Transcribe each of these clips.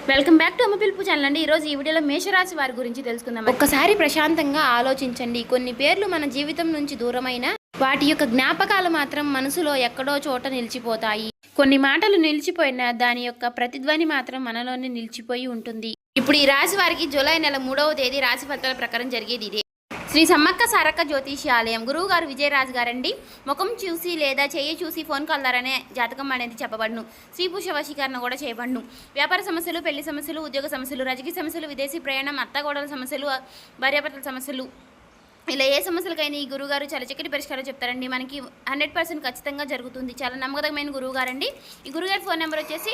Welcome back to అమ్మ పిలుపు channel అండి. ఈరోజు ఈ వీడియోలో మేషరాశి వారి గురించి తెలుసుకుందాం. ఒక్కసారి ప్రశాంతంగా ఆలోచించండి. కొన్ని పేర్లు మన జీవితం నుంచి దూరమైన వాటి యొక్క జ్ఞాపకాలు మాత్రం మనసులో ఎక్కడో చోట నిలిచిపోతాయి. కొన్ని మాటలు నిలిచిపోయినా దాని యొక్క ప్రతిధ్వని మాత్రం మనలోనే నిలిచిపోయి ఉంటుంది. ఇప్పుడు ఈ రాశి వారికి జూలై నెల 3వ తేదీ రాశి ఫలితాల ప్రకారం జరిగేది ఇదే. శ్రీ సమ్మక్క సారక్క జ్యోతిష్యాలయం గురువు గారు విజయరాజు గారండి. ముఖం చూసి లేదా చెయ్యి చూసి ఫోన్ కాల్ ద్వారానే జాతకం అనేది చెప్పబడును. స్త్రీ పురుష వశీకరణ కూడా చేయబడును. వ్యాపార సమస్యలు, పెళ్లి సమస్యలు, ఉద్యోగ సమస్యలు, రాజకీయ సమస్యలు, విదేశీ ప్రయాణం, అత్తగోడల సమస్యలు, భార్యాభర్తల సమస్యలు, ఇలా ఏ సమస్యలకైనా ఈ గురువుగారు చాలా చక్కటి పరిష్కారం చెప్తారండి. మనకి 100% ఖచ్చితంగా జరుగుతుంది. చాలా నమ్మకమైన గురువుగారండి. ఈ గురువుగారి ఫోన్ నెంబర్ వచ్చేసి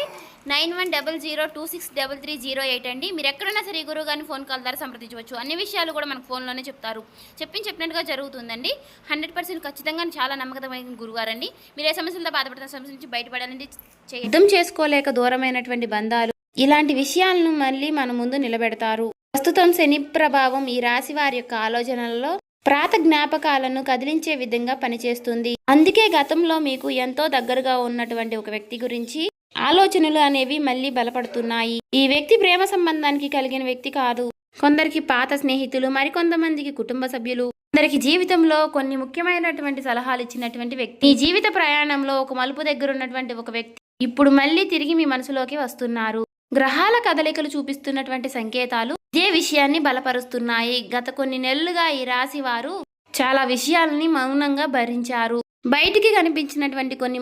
9100263308 అండి. మీరు ఎక్కడైనా సరే ఈ గురువుగారిని ఫోన్ కాల్ ద్వారా సంప్రదించవచ్చు. అన్ని విషయాలు కూడా మనకు ఫోన్లోనే చెప్తారు. చెప్పినట్టుగా జరుగుతుందండి. 100% ఖచ్చితంగా చాలా నమ్మకమైన గురువుగారండి. మీరు ఏ సమస్యలతో బాధపడుతున్న సమస్య నుంచి బయటపడాలండి. అర్థం చేసుకోలేక దూరమైనటువంటి బంధాలు, ఇలాంటి విషయాలను మళ్ళీ మన ముందు నిలబెడతారు. ప్రస్తుతం శని ప్రభావం ఈ రాశి వారి యొక్క ఆలోచనలలో ప్రాత జ్ఞాపకాలను కదిలించే విధంగా పనిచేస్తుంది. అందుకే గతంలో మీకు ఎంతో దగ్గరగా ఉన్నటువంటి ఒక వ్యక్తి గురించి ఆలోచనలు అనేవి మళ్ళీ బలపడుతున్నాయి. ఈ వ్యక్తి ప్రేమ సంబంధానికి కలిగిన వ్యక్తి కాదు. కొందరికి పాత స్నేహితులు, మరికొంతమందికి కుటుంబ సభ్యులు, కొందరికి జీవితంలో కొన్ని ముఖ్యమైనటువంటి సలహాలు ఇచ్చినటువంటి వ్యక్తి. ఈ జీవిత ప్రయాణంలో ఒక మలుపు దగ్గర ఉన్నటువంటి ఒక వ్యక్తి ఇప్పుడు మళ్ళీ తిరిగి మీ మనసులోకి వస్తున్నారు. గ్రహాల కదలికలు చూపిస్తున్నటువంటి సంకేతాలు ఇదే విషయాన్ని బలపరుస్తున్నాయి. గత కొన్ని నెలలుగా ఈ రాశి వారు చాలా విషయాలని మౌనంగా భరించారు. బయటికి కనిపించినటువంటి కొన్ని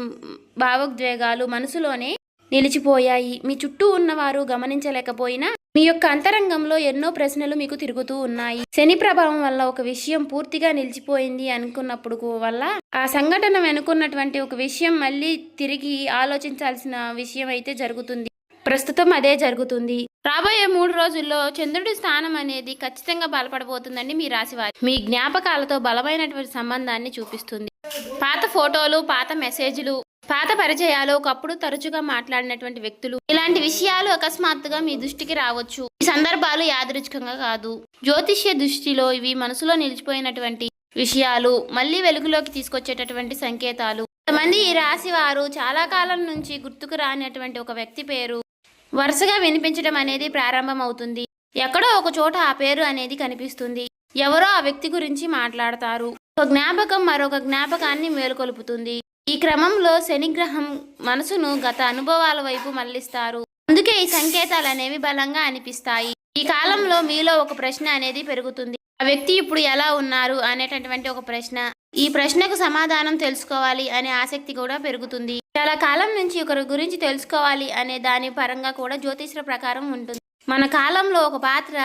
భావోద్వేగాలు మనసులోనే నిలిచిపోయాయి. మీ చుట్టూ ఉన్నవారు గమనించలేకపోయినా మీ యొక్క అంతరంగంలో ఎన్నో ప్రశ్నలు మీకు తిరుగుతూ ఉన్నాయి. శని ప్రభావం వల్ల ఒక విషయం పూర్తిగా నిలిచిపోయింది అనుకున్నప్పుడు వల్ల ఆ సంఘటన వెనుకున్నటువంటి ఒక విషయం మళ్ళీ తిరిగి ఆలోచించాల్సిన విషయం అయితే జరుగుతుంది. ప్రస్తుతం అదే జరుగుతుంది. రాబోయే 3 రోజుల్లో చంద్రుడి స్థానం అనేది ఖచ్చితంగా బలపడబోతుందండి. మీ రాశి వారి మీ జ్ఞాపకాలతో బలమైనటువంటి సంబంధాన్ని చూపిస్తుంది. పాత ఫోటోలు, పాత మెసేజ్లు, పాత పరిచయాలు, ఒకప్పుడు తరచుగా మాట్లాడినటువంటి వ్యక్తులు, ఇలాంటి విషయాలు అకస్మాత్తుగా మీ దృష్టికి రావచ్చు. ఈ సందర్భాలు యాదృచ్ఛికంగా కాదు. జ్యోతిష్య దృష్టిలో ఇవి మనసులో నిలిచిపోయినటువంటి విషయాలు మళ్ళీ వెలుగులోకి తీసుకొచ్చేటటువంటి సంకేతాలు. కొంతమంది ఈ రాశి వారు చాలా కాలం నుంచి గుర్తుకు రానటువంటి ఒక వ్యక్తి పేరు వరుసగా వినిపించడం అనేది ప్రారంభం అవుతుంది. ఎక్కడో ఒక చోట ఆ పేరు అనేది కనిపిస్తుంది. ఎవరో ఆ వ్యక్తి గురించి మాట్లాడతారు. ఒక జ్ఞాపకం మరొక జ్ఞాపకాన్ని మేలుకొలుపుతుంది. ఈ క్రమంలో శనిగ్రహం మనసును గత అనుభవాల వైపు మళ్లిస్తారు. అందుకే ఈ సంకేతాలు అనేవి బలంగా అనిపిస్తాయి. ఈ కాలంలో మీలో ఒక ప్రశ్న అనేది పెరుగుతుంది. ఆ వ్యక్తి ఇప్పుడు ఎలా ఉన్నారు అనేటటువంటి ఒక ప్రశ్న. ఈ ప్రశ్నకు సమాధానం తెలుసుకోవాలి అనే ఆసక్తి కూడా పెరుగుతుంది. చాలా కాలం నుంచి ఒకరి గురించి తెలుసుకోవాలి అనే దాని పరంగా కూడా జ్యోతిష ప్రకారం ఉంటుంది. మన కాలంలో ఒక పాత్ర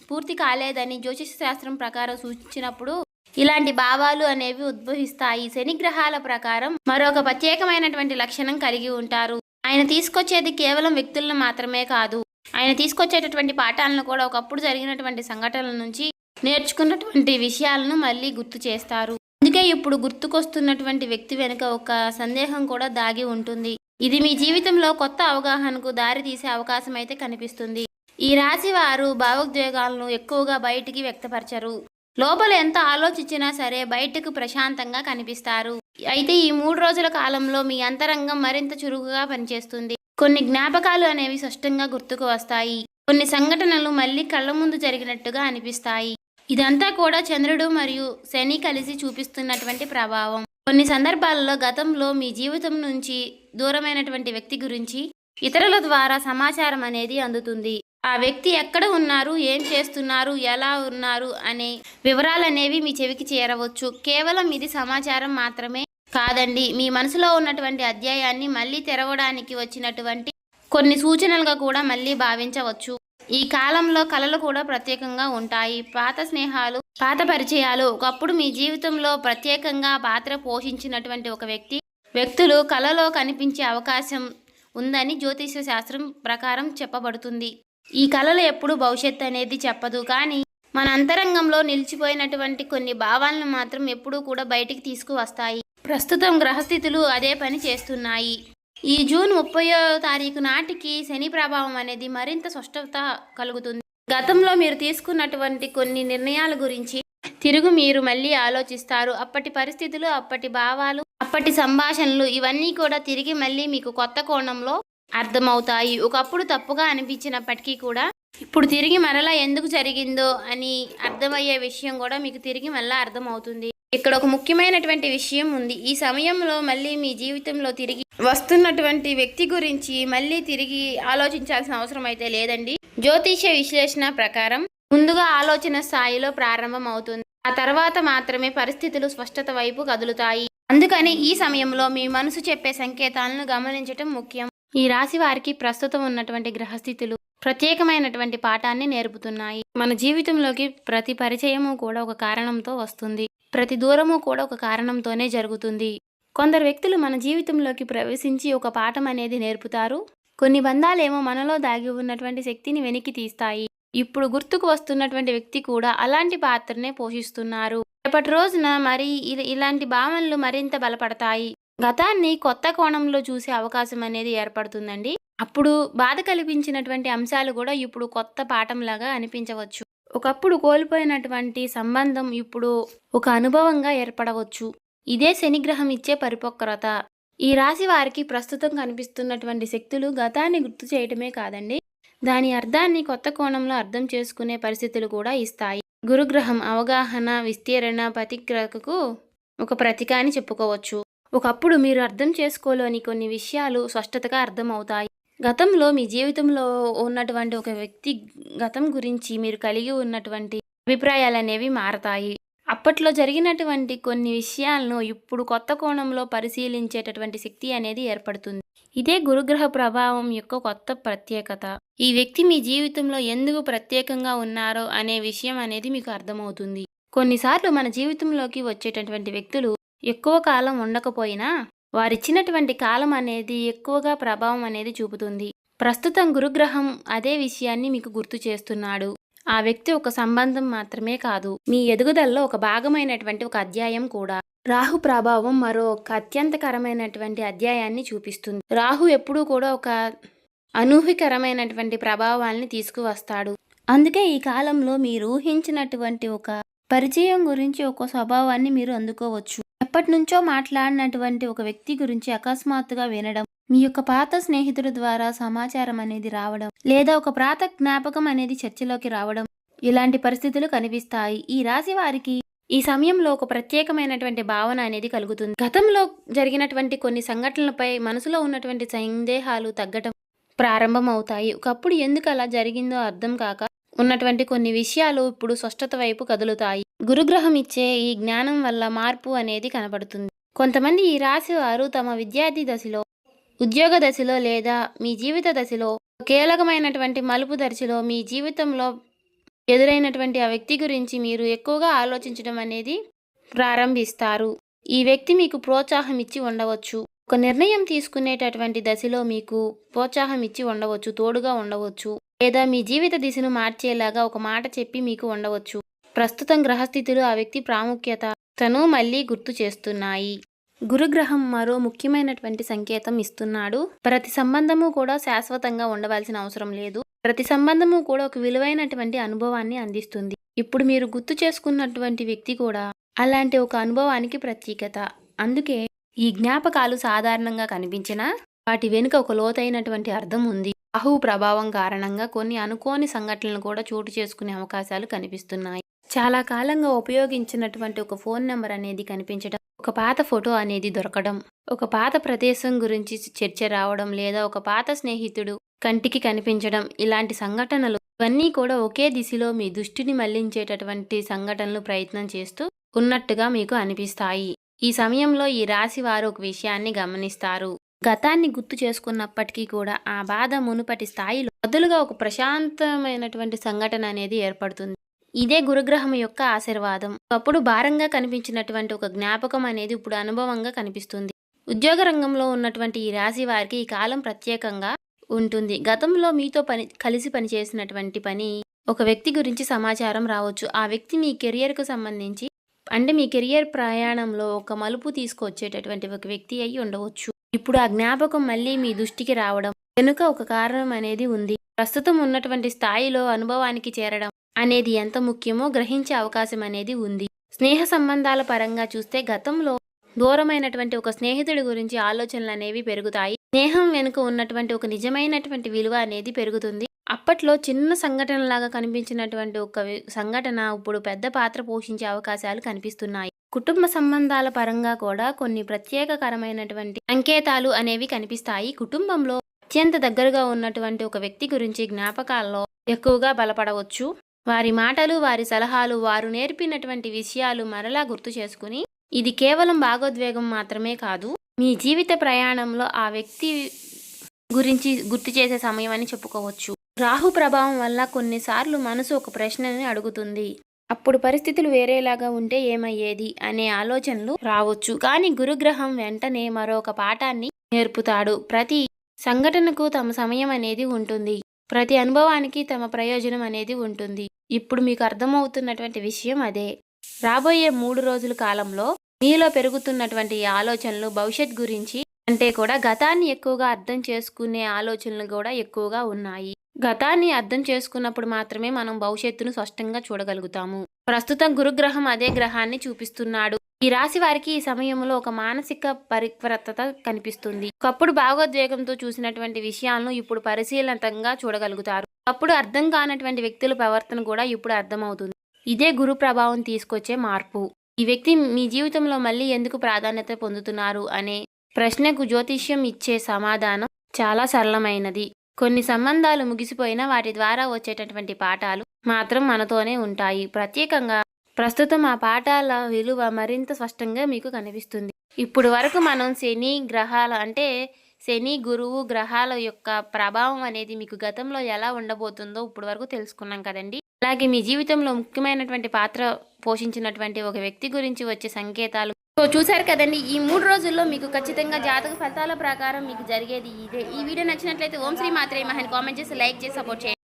పూర్తి కాలేదని జ్యోతిష శాస్త్రం ప్రకారం సూచించినప్పుడు ఇలాంటి భావాలు అనేవి ఉద్భవిస్తాయి. శని గ్రహాల ప్రకారం మరొక ప్రత్యేకమైనటువంటి లక్షణం కలిగి ఉంటారు. ఆయన తీసుకొచ్చేది కేవలం వ్యక్తులను మాత్రమే కాదు, ఆయన తీసుకొచ్చేటటువంటి పాఠాలను కూడా ఒకప్పుడు జరిగినటువంటి సంఘటనల నుంచి నేర్చుకున్నటువంటి విషయాలను మళ్ళీ గుర్తు చేస్తారు. అందుకే ఇప్పుడు గుర్తుకొస్తున్నటువంటి వ్యక్తి వెనుక ఒక సందేహం కూడా దాగి ఉంటుంది. ఇది మీ జీవితంలో కొత్త అవగాహనకు దారి తీసే అవకాశం అయితే కనిపిస్తుంది. ఈ రాశి వారు భావోద్వేగాలను ఎక్కువగా బయటికి వ్యక్తపరచరు. లోపల ఎంత ఆలోచించినా సరే బయటకు ప్రశాంతంగా కనిపిస్తారు. అయితే ఈ 3 రోజుల కాలంలో మీ అంతరంగం మరింత చురుకుగా పనిచేస్తుంది. కొన్ని జ్ఞాపకాలు అనేవి స్పష్టంగా గుర్తుకు వస్తాయి. కొన్ని సంఘటనలు మళ్ళీ కళ్ళ ముందు జరిగినట్టుగా అనిపిస్తాయి. ఇదంతా కూడా చంద్రుడు మరియు శని కలిసి చూపిస్తున్నటువంటి ప్రభావం. కొన్ని సందర్భాలలో గతంలో మీ జీవితం నుంచి దూరమైనటువంటి వ్యక్తి గురించి ఇతరుల ద్వారా సమాచారం అనేది అందుతుంది. ఆ వ్యక్తి ఎక్కడ ఉన్నారు, ఏం చేస్తున్నారు, ఎలా ఉన్నారు అనే వివరాలనేవి మీ చెవికి చేరవచ్చు. కేవలం ఇది సమాచారం మాత్రమే కాదండి, మీ మనసులో ఉన్నటువంటి అధ్యాయాన్ని మళ్ళీ తెరవడానికి వచ్చినటువంటి కొన్ని సూచనలుగా కూడా మళ్ళీ భావించవచ్చు. ఈ కాలంలో కళలు కూడా ప్రత్యేకంగా ఉంటాయి. పాత స్నేహాలు, పాత పరిచయాలు, ఒకప్పుడు మీ జీవితంలో ప్రత్యేకంగా పాత్ర పోషించినటువంటి ఒక వ్యక్తులు కళలో కనిపించే అవకాశం ఉందని జ్యోతిష శాస్త్రం ప్రకారం చెప్పబడుతుంది. ఈ కళలు ఎప్పుడు భవిష్యత్తు అనేది చెప్పదు, కానీ మన అంతరంగంలో నిలిచిపోయినటువంటి కొన్ని భావాలను మాత్రం ఎప్పుడూ కూడా బయటికి తీసుకువస్తాయి. ప్రస్తుతం గ్రహస్థితులు అదే పని చేస్తున్నాయి. ఈ జూన్ 30వ తారీఖు నాటికి శని ప్రభావం అనేది మరింత స్పష్టత కలుగుతుంది. గతంలో మీరు తీసుకున్నటువంటి కొన్ని నిర్ణయాల గురించి తిరుగు మీరు మళ్ళీ ఆలోచిస్తారు. అప్పటి పరిస్థితులు, అప్పటి భావాలు, అప్పటి సంభాషణలు ఇవన్నీ కూడా తిరిగి మళ్ళీ మీకు కొత్త కోణంలో అర్థమవుతాయి. ఒకప్పుడు తప్పుగా అనిపించినప్పటికీ కూడా ఇప్పుడు తిరిగి మరలా ఎందుకు జరిగిందో అని అర్థమయ్యే విషయం కూడా మీకు తిరిగి మళ్ళీ అర్థమవుతుంది. ఇక్కడ ఒక ముఖ్యమైనటువంటి విషయం ఉంది. ఈ సమయంలో మళ్ళీ మీ జీవితంలో తిరిగి వస్తున్నటువంటి వ్యక్తి గురించి మళ్ళీ తిరిగి ఆలోచించాల్సిన అవసరం అయితే లేదండి. జ్యోతిష విశ్లేషణ ప్రకారం ముందుగా ఆలోచన స్థాయిలో ప్రారంభం అవుతుంది. ఆ తర్వాత మాత్రమే పరిస్థితులు స్పష్టత వైపు కదులుతాయి. అందుకని ఈ సమయంలో మీ మనసు చెప్పే సంకేతాలను గమనించటం ముఖ్యం. ఈ రాశి వారికి ప్రస్తుతం ఉన్నటువంటి గ్రహస్థితులు ప్రత్యేకమైనటువంటి పాఠాన్ని నేర్పుతున్నాయి. మన జీవితంలోకి ప్రతి పరిచయము కూడా ఒక కారణంతో వస్తుంది. ప్రతి దూరము కూడా ఒక కారణంతోనే జరుగుతుంది. కొందరు వ్యక్తులు మన జీవితంలోకి ప్రవేశించి ఒక పాఠం అనేది నేర్పుతారు. కొన్ని బంధాలేమో మనలో దాగి ఉన్నటువంటి శక్తిని వెనక్కి తీస్తాయి. ఇప్పుడు గుర్తుకు వస్తున్నటువంటి వ్యక్తి కూడా అలాంటి పాత్రనే పోషిస్తున్నారు. రేపటి రోజున మరి ఇలాంటి భావనలు మరింత బలపడతాయి. గతాన్ని కొత్త కోణంలో చూసే అవకాశం అనేది ఏర్పడుతుందండి. అప్పుడు బాధ కల్పించినటువంటి అంశాలు కూడా ఇప్పుడు కొత్త పాఠంలాగా అనిపించవచ్చు. ఒకప్పుడు కోల్పోయినటువంటి సంబంధం ఇప్పుడు ఒక అనుభవంగా ఏర్పడవచ్చు. ఇదే శనిగ్రహం ఇచ్చే పరిపక్వత. ఈ రాశి వారికి ప్రస్తుతం కనిపిస్తున్నటువంటి శక్తులు గతాన్ని గుర్తు చేయటమే కాదండి, దాని అర్థాన్ని కొత్త కోణంలో అర్థం చేసుకునే పరిస్థితులు కూడా ఇస్తాయి. గురుగ్రహం అవగాహన, విస్తీరణ, ప్రతిగ్రహకు ఒక ప్రతీక అని చెప్పుకోవచ్చు. ఒకప్పుడు మీరు అర్థం చేసుకోలేని కొన్ని విషయాలు స్పష్టతగా అర్థమవుతాయి. గతంలో మీ జీవితంలో ఉన్నటువంటి ఒక వ్యక్తి గతం గురించి మీరు కలిగి ఉన్నటువంటి అభిప్రాయాలు అనేవి మారతాయి. అప్పట్లో జరిగినటువంటి కొన్ని విషయాలను ఇప్పుడు కొత్త కోణంలో పరిశీలించేటటువంటి శక్తి అనేది ఏర్పడుతుంది. ఇదే గురుగ్రహ ప్రభావం యొక్క కొత్త ప్రత్యేకత. ఈ వ్యక్తి మీ జీవితంలో ఎందుకు ప్రత్యేకంగా ఉన్నారో అనే విషయం అనేది మీకు అర్థమవుతుంది. కొన్నిసార్లు మన జీవితంలోకి వచ్చేటటువంటి వ్యక్తులు ఎక్కువ కాలం ఉండకపోయినా వారిచ్చినటువంటి కాలం అనేది ఎక్కువగా ప్రభావం అనేది చూపుతుంది. ప్రస్తుతం గురుగ్రహం అదే విషయాన్ని మీకు గుర్తు చేస్తున్నాడు. ఆ వ్యక్తి ఒక సంబంధం మాత్రమే కాదు, మీ ఎదుగుదలలో ఒక భాగమైనటువంటి ఒక అధ్యాయం కూడా. రాహు ప్రభావం మరో ఒక అత్యంతకరమైనటువంటి అధ్యాయాన్ని చూపిస్తుంది. రాహు ఎప్పుడూ కూడా ఒక అనూహ్యకరమైనటువంటి ప్రభావాల్ని తీసుకువస్తాడు. అందుకే ఈ కాలంలో మీరు ఊహించినటువంటి ఒక పరిచయం గురించి ఒక స్వభావాన్ని మీరు అందుకోవచ్చు. ఎప్పటి నుంచో మాట్లాడినటువంటి ఒక వ్యక్తి గురించి అకస్మాత్తుగా వినడం, మీ యొక్క పాత స్నేహితుల ద్వారా సమాచారం అనేది రావడం, లేదా ఒక పాత జ్ఞాపకం అనేది చర్చలోకి రావడం, ఇలాంటి పరిస్థితులు కనిపిస్తాయి. ఈ రాశి వారికి ఈ సమయంలో ఒక ప్రత్యేకమైనటువంటి భావన అనేది కలుగుతుంది. గతంలో జరిగినటువంటి కొన్ని సంఘటనలపై మనసులో ఉన్నటువంటి సందేహాలు తగ్గటం ప్రారంభమవుతాయి. ఒకప్పుడు ఎందుకు అలా జరిగిందో అర్థం కాక ఉన్నటువంటి కొన్ని విషయాలు ఇప్పుడు స్పష్టత వైపు కదులుతాయి. గురుగ్రహం ఇచ్చే ఈ జ్ఞానం వల్ల మార్పు అనేది కనబడుతుంది. కొంతమంది ఈ రాశి వారు తమ విద్యార్థి దశలో, ఉద్యోగ దశలో లేదా మీ జీవిత దశలో కీలకమైనటువంటి మలుపు దశలో మీ జీవితంలో ఎదురైనటువంటి ఆ వ్యక్తి గురించి మీరు ఎక్కువగా ఆలోచించడం అనేది ప్రారంభిస్తారు. ఈ వ్యక్తి మీకు ప్రోత్సాహం ఇచ్చి ఉండవచ్చు. ఒక నిర్ణయం తీసుకునేటటువంటి దశలో మీకు ప్రోత్సాహం ఇచ్చి ఉండవచ్చు, తోడుగా ఉండవచ్చు, లేదా మీ జీవిత దిశను మార్చేలాగా ఒక మాట చెప్పి మీకు ఉండవచ్చు. ప్రస్తుతం గ్రహస్థితులు ఆ వ్యక్తి ప్రాముఖ్యతను మళ్ళీ గుర్తు చేస్తున్నాయి. గురుగ్రహం మరో ముఖ్యమైనటువంటి సంకేతం ఇస్తున్నాడు. ప్రతి సంబంధము కూడా శాశ్వతంగా ఉండవలసిన అవసరం లేదు. ప్రతి సంబంధము కూడా ఒక విలువైనటువంటి అనుభవాన్ని అందిస్తుంది. ఇప్పుడు మీరు గుర్తు చేసుకున్నటువంటి వ్యక్తి కూడా అలాంటి ఒక అనుభవానికి ప్రత్యేకత. అందుకే ఈ జ్ఞాపకాలు సాధారణంగా కనిపించినా వాటి వెనుక ఒక లోతైనటువంటి అర్థం ఉంది. రాహు ప్రభావం కారణంగా కొన్ని అనుకోని సంఘటనలు కూడా చోటు చేసుకునే అవకాశాలు కనిపిస్తున్నాయి. చాలా కాలంగా ఉపయోగించినటువంటి ఒక ఫోన్ నెంబర్ అనేది కనిపించడం, ఒక పాత ఫోటో అనేది దొరకడం, ఒక పాత ప్రదేశం గురించి చర్చ రావడం, లేదా ఒక పాత స్నేహితుడు కంటికి కనిపించడం, ఇలాంటి సంఘటనలు ఇవన్నీ కూడా ఒకే దిశలో మీ దృష్టిని మళ్లించేటటువంటి సంఘటనలు ప్రయత్నం చేస్తూ ఉన్నట్టుగా మీకు అనిపిస్తాయి. ఈ సమయంలో ఈ రాశి వారు ఒక విషయాన్ని గమనిస్తారు. గతాన్ని గుర్తు చేసుకున్నప్పటికీ కూడా ఆ బాధ మునుపటి స్థాయిలో బదులుగా ఒక ప్రశాంతమైనటువంటి సంఘటన అనేది ఏర్పడుతుంది. ఇదే గురుగ్రహం యొక్క ఆశీర్వాదం. ఒకప్పుడు భారంగా కనిపించినటువంటి ఒక జ్ఞాపకం అనేది ఇప్పుడు అనుభవంగా కనిపిస్తుంది. ఉద్యోగ రంగంలో ఉన్నటువంటి ఈ రాశి వారికి ఈ కాలం ప్రత్యేకంగా ఉంటుంది. గతంలో మీతో కలిసి పనిచేసినటువంటి ఒక వ్యక్తి గురించి సమాచారం రావచ్చు. ఆ వ్యక్తి మీ కెరియర్కు సంబంధించి మీ కెరియర్ ప్రయాణంలో ఒక మలుపు తీసుకొచ్చేటటువంటి ఒక వ్యక్తి అయి ఉండవచ్చు. ఇప్పుడు ఆ జ్ఞాపకం మళ్ళీ మీ దృష్టికి రావడం వెనుక ఒక కారణం అనేది ఉంది. ప్రస్తుతం ఉన్నటువంటి స్థాయిలో అనుభవానికి చేరడం అనేది ఎంత ముఖ్యమో గ్రహించే అవకాశం అనేది ఉంది. స్నేహ సంబంధాల పరంగా చూస్తే గతంలో దూరమైనటువంటి ఒక స్నేహితుడి గురించి ఆలోచనలు అనేవి పెరుగుతాయి. స్నేహం వెనుక ఉన్నటువంటి ఒక నిజమైనటువంటి విలువ అనేది పెరుగుతుంది. అప్పట్లో చిన్న సంఘటనలాగా కనిపించినటువంటి ఒక సంఘటన ఇప్పుడు పెద్ద పాత్ర పోషించే అవకాశాలు కనిపిస్తున్నాయి. కుటుంబ సంబంధాల పరంగా కూడా కొన్ని ప్రత్యేకకరమైనటువంటి సంకేతాలు అనేవి కనిపిస్తాయి. కుటుంబంలో అత్యంత దగ్గరగా ఉన్నటువంటి ఒక వ్యక్తి గురించి జ్ఞాపకాల్లో ఎక్కువగా బలపడవచ్చు. వారి మాటలు, వారి సలహాలు, వారు నేర్పినటువంటి విషయాలు మరలా గుర్తు చేసుకుని, ఇది కేవలం భావోద్వేగం మాత్రమే కాదు, మీ జీవిత ప్రయాణంలో ఆ వ్యక్తి గురించి గుర్తు చేసే సమయం అని చెప్పుకోవచ్చు. రాహు ప్రభావం వల్ల కొన్నిసార్లు మనసు ఒక ప్రశ్నని అడుగుతుంది. అప్పుడు పరిస్థితులు వేరేలాగా ఉంటే ఏమయ్యేది అనే ఆలోచనలు రావచ్చు. కానీ గురుగ్రహం వెంటనే మరొక పాఠాన్ని నేర్పుతాడు. ప్రతి సంఘటనకు తమ సమయం అనేది ఉంటుంది. ప్రతి అనుభవానికి తమ ప్రయోజనం అనేది ఉంటుంది. ఇప్పుడు మీకు అర్థమవుతున్నటువంటి విషయం అదే. రాబోయే 3 రోజుల కాలంలో మీలో పెరుగుతున్నటువంటి ఆలోచనలు భవిష్యత్ గురించి అంటే కూడా గతాన్ని ఎక్కువగా అర్థం చేసుకునే ఆలోచనలు కూడా ఎక్కువగా ఉన్నాయి. గతాన్ని అర్థం చేసుకున్నప్పుడు మాత్రమే మనం భవిష్యత్తును స్పష్టంగా చూడగలుగుతాము. ప్రస్తుతం గురుగ్రహం అదే గ్రహాన్ని చూపిస్తున్నాడు. ఈ రాశి వారికి ఈ సమయంలో ఒక మానసిక పరిపక్వత కనిపిస్తుంది. ఒకప్పుడు భావోద్వేగంతో చూసినటువంటి విషయాలను ఇప్పుడు పరిశీలనంగా చూడగలుగుతారు. అప్పుడు అర్థం కానటువంటి వ్యక్తుల ప్రవర్తన కూడా ఇప్పుడు అర్థమవుతుంది. ఇదే గురు ప్రభావం తీసుకొచ్చే మార్పు. ఈ వ్యక్తి మీ జీవితంలో మళ్ళీ ఎందుకు ప్రాధాన్యత పొందుతున్నారు అనే ప్రశ్నకు జ్యోతిష్యం ఇచ్చే సమాధానం చాలా సరళమైనది. కొన్ని సంబంధాలు ముగిసిపోయినా వాటి ద్వారా వచ్చేటటువంటి పాఠాలు మాత్రం మనతోనే ఉంటాయి. ప్రత్యేకంగా ప్రస్తుతం ఆ పాఠాల విలువ మరింత స్పష్టంగా మీకు కనిపిస్తుంది. ఇప్పుడు వరకు మనం శని గురువు గ్రహాల యొక్క ప్రభావం అనేది మీకు గతంలో ఎలా ఉండబోతుందో ఇప్పుడు వరకు తెలుసుకున్నాం కదండి. అలాగే మీ జీవితంలో ముఖ్యమైనటువంటి పాత్ర పోషించినటువంటి ఒక వ్యక్తి గురించి వచ్చే సంకేతాలు చూశారు కదండి. ఈ 3 రోజుల్లో మీకు ఖచ్చితంగా జాతక ఫలితాల ప్రకారం మీకు జరిగేది ఇదే. ఈ వీడియో నచ్చినట్లయితే ఓం శ్రీ మాత్రే మహా అని కామెంట్ చేసి లైక్ చేసి సపోర్ట్ చేయండి.